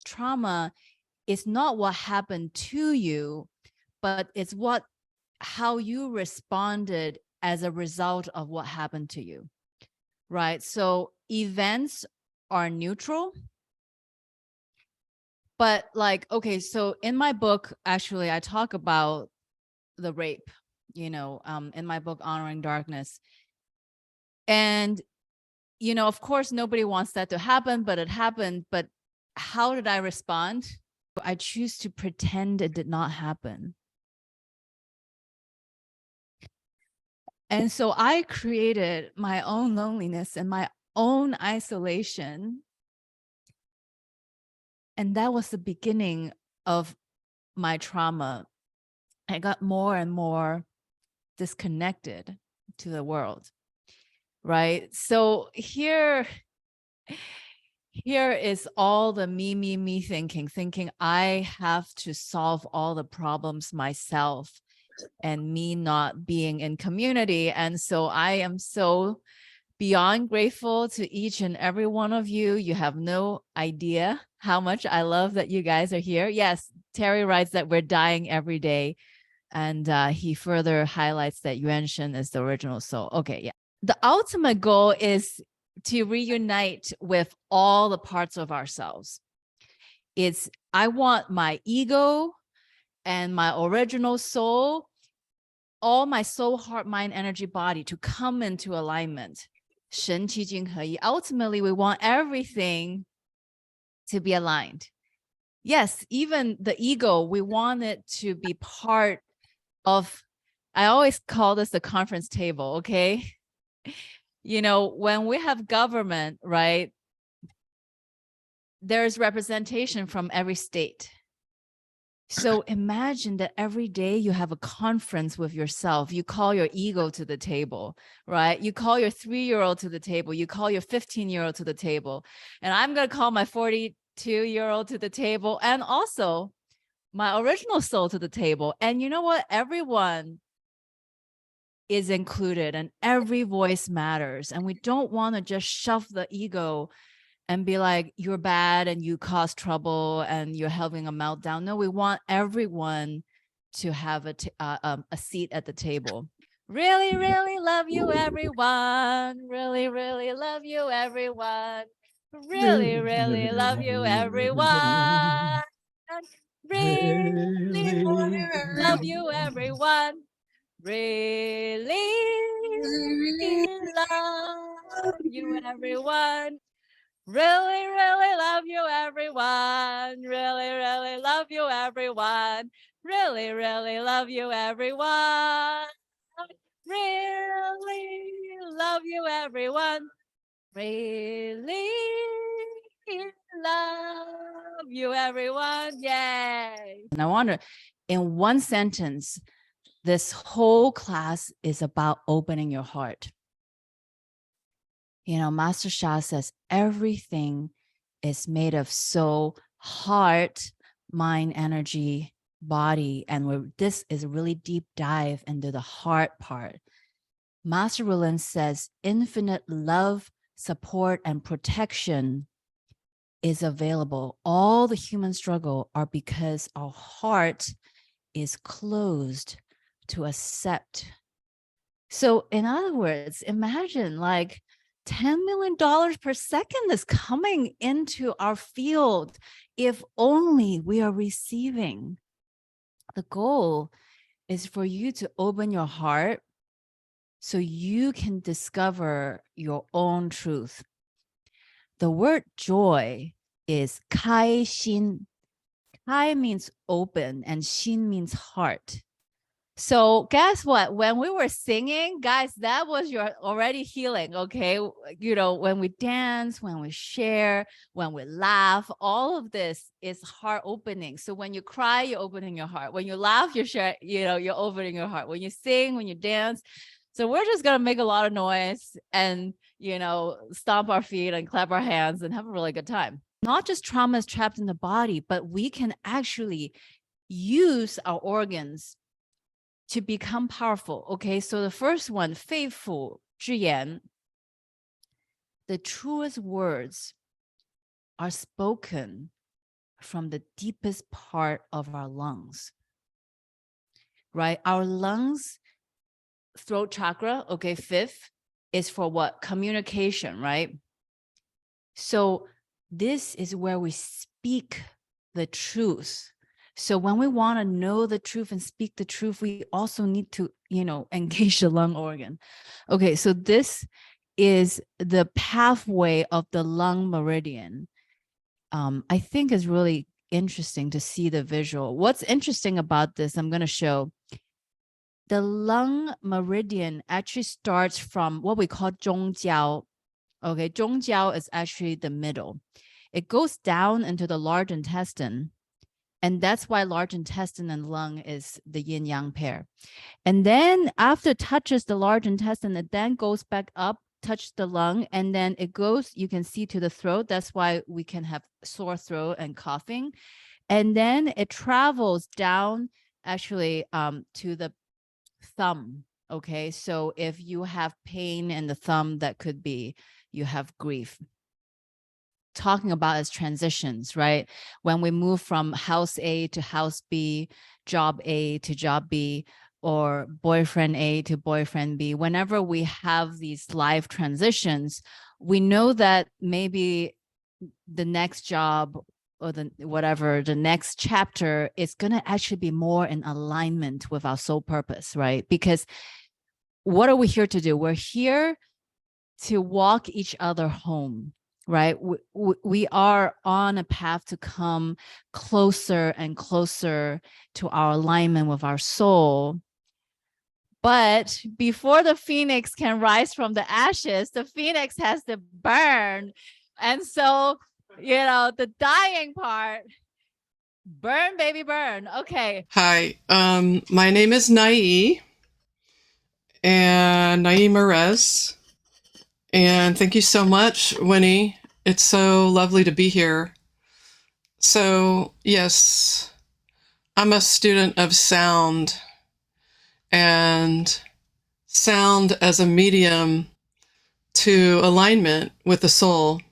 trauma is not what happened to you, but it's how you responded as a result of what happened to you, right? So events are neutral, but like, okay, so in my book, actually, I talk about the rape, in my book, Honoring Darkness. And, of course, nobody wants that to happen, but it happened. But how did I respond? I choose to pretend it did not happen. And so I created my own loneliness and my own isolation. And that was the beginning of my trauma. I got more and more disconnected to the world, right? So here is all the me thinking I have to solve all the problems myself and me not being in community. And so I am so beyond grateful to each and every one of you. You have no idea how much I love that you guys are here. Yes, Terry writes that we're dying every day. And he further highlights that Yuan Shen is the original soul. Okay, yeah. The ultimate goal is to reunite with all the parts of ourselves. I want my ego and my original soul, all my soul, heart, mind, energy, body to come into alignment. 神奇经合一. Ultimately, we want everything to be aligned. Yes, even the ego, we want it to be part of, I always call this the conference table, okay? When we have government, right, there's representation from every state. So imagine that every day you have a conference with yourself. You call your ego to the table, right? You call your 3-year-old to the table. You call your 15-year-old to the table. And I'm going to call my 42-year-old to the table, and also my original soul to the table. And you know what? Everyone is included and every voice matters. And we don't want to just shove the ego and be like, you're bad and you cause trouble and you're having a meltdown. No, we want everyone to have a seat at the table. Really, really love you, everyone. Really, really love you, everyone. Really, really love you, everyone. Really love you, everyone. Really love you, everyone. Really, really love you, everyone. Really, really love you, everyone. Really, really love you, everyone. Really love you, everyone. Really love you, everyone. Yay. And I wonder, in one sentence, this whole class is about opening your heart. Master Sha says everything is made of soul, heart, mind, energy, body. And this is a really deep dive into the heart part. Master Roland says infinite love, support, and protection is available. All the human struggle are because our heart is closed to accept. So in other words, imagine like $10 million per second is coming into our field if only we are receiving. The goal is for you to open your heart so you can discover your own truth. The word joy is 开心. Kai means open and Xin means heart. So guess what? When we were singing, guys, that was your already healing, okay? When we dance, when we share, when we laugh, all of this is heart opening. So when you cry, you're opening your heart. When you laugh, you're opening your heart. When you sing, when you dance. So we're just going to make a lot of noise and, stomp our feet and clap our hands and have a really good time. Not just trauma is trapped in the body, but we can actually use our organs to become powerful. Okay, so the first one, 肺腑之言, the truest words are spoken from the deepest part of our lungs, right? Our lungs, throat chakra, okay, fifth, is for what? Communication, right? So this is where we speak the truth. So when we want to know the truth and speak the truth, we also need to, engage the lung organ. Okay, so this is the pathway of the lung meridian. I think is really interesting to see the visual. What's interesting about this, I'm going to show. The lung meridian actually starts from what we call 中焦. Okay, 中焦 is actually the middle. It goes down into the large intestine. And that's why large intestine and lung is the yin yang pair. And then after it touches the large intestine, it then goes back up, touch the lung, and then it goes, you can see, to the throat. That's why we can have sore throat and coughing. And then it travels down actually to the thumb. Okay, so if you have pain in the thumb, that could be you have grief. Talking about as transitions, right? When we move from house A to house B, job A to job B, or boyfriend A to boyfriend B, whenever we have these life transitions, we know that maybe the next job or the next chapter is going to actually be more in alignment with our soul purpose, right? Because what are we here to do? We're here to walk each other home, right? We are on a path to come closer and closer to our alignment with our soul. But before the phoenix can rise from the ashes, the phoenix has to burn. And so, the dying part, burn, baby, burn. Okay. Hi, my name is Nyei Merez. And thank you so much, Winnie. It's so lovely to be here. So, yes, I'm a student of sound, and sound as a medium to alignment with the soul.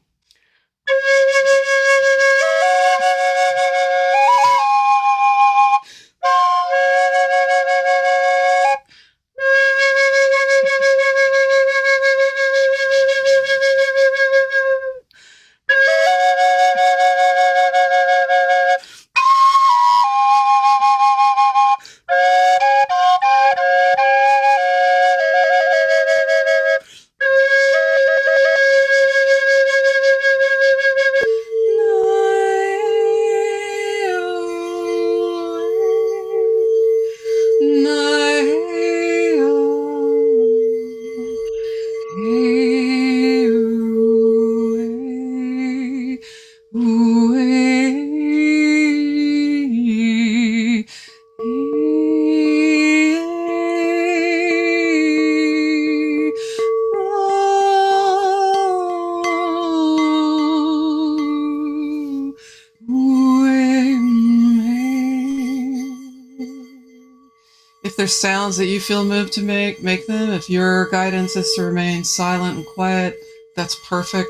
If there's sounds that you feel moved to make them. If your guidance is to remain silent and quiet, that's perfect.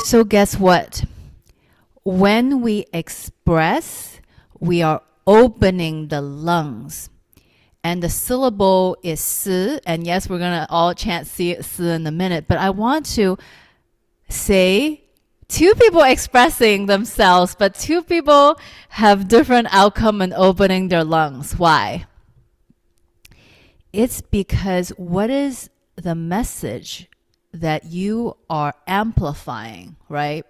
So guess what? When we express, we are opening the lungs. And the syllable is si. And yes, we're going to all chant si in a minute. But I want to say two people expressing themselves, but two people have different outcome in opening their lungs. Why? It's because what is the message that you are amplifying, right?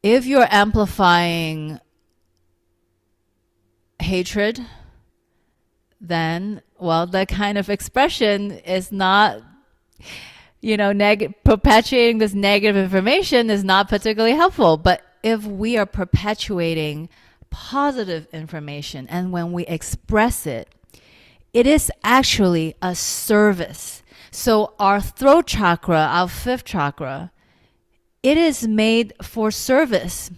If you're amplifying hatred, then, well, that kind of expression is not, perpetuating this negative information is not particularly helpful. But if we are perpetuating positive information, and when we express it, it is actually a service. So our throat chakra, our fifth chakra, it is made for service.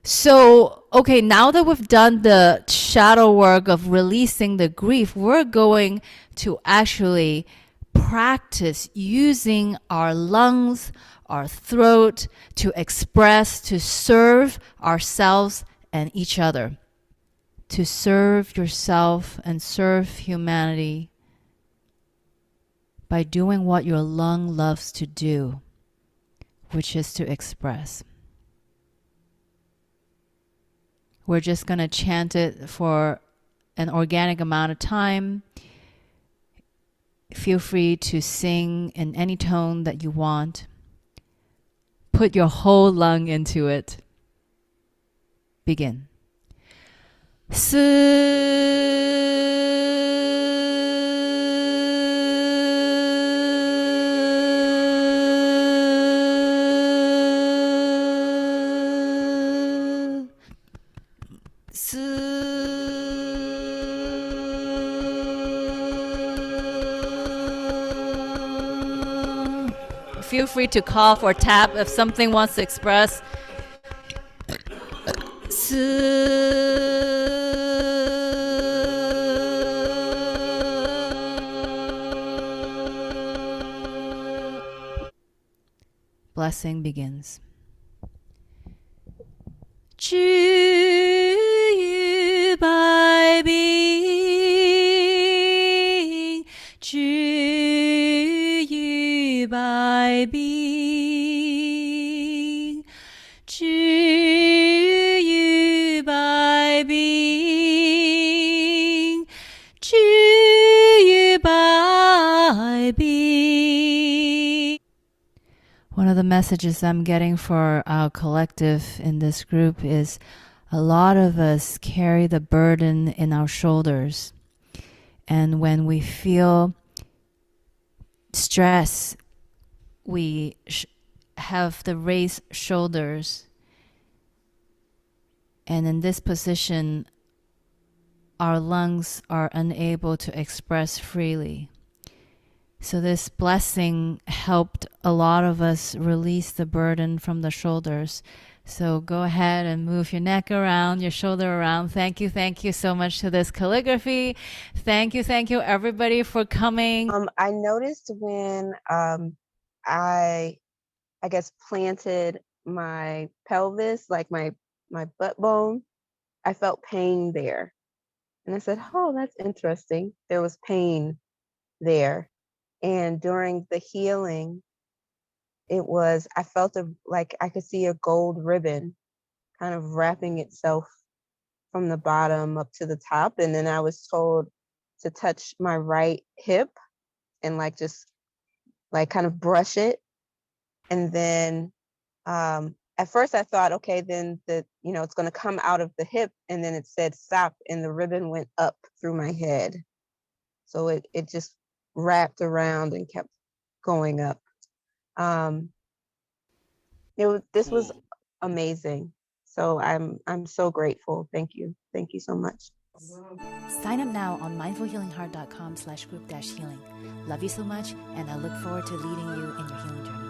So, okay, now that we've done the shadow work of releasing the grief, we're going to actually practice using our lungs, our throat, to express, to serve ourselves and each other, to serve yourself and serve humanity by doing what your lung loves to do, which is to express. We're just going to chant it for an organic amount of time. Feel free to sing in any tone that you want. Put your whole lung into it. Begin. Feel free to cough or tap if something wants to express. Blessing begins. 知于百病，知于百病，知于百病，知于百病。One of the messages I'm getting for our collective in this group is a lot of us carry the burden in our shoulders. And when we feel stress, we have the raised shoulders. And in this position, our lungs are unable to express freely. So this blessing helped a lot of us release the burden from the shoulders. So go ahead and move your neck around, your shoulder around. Thank you so much to this calligraphy. Thank you everybody for coming. I noticed when I guess planted my pelvis, like my butt bone, I felt pain there. And I said, oh, that's interesting. There was pain there. And during the healing, I felt like I could see a gold ribbon kind of wrapping itself from the bottom up to the top. And then I was told to touch my right hip and just kind of brush it. And then at first I thought, okay, then it's going to come out of the hip. And then it said stop, and the ribbon went up through my head. So it just wrapped around and kept going up. This was amazing. So I'm so grateful. Thank you so much. Sign up now on mindfulhealingheart.com/group-healing. Love you so much, and I look forward to leading you in your healing journey.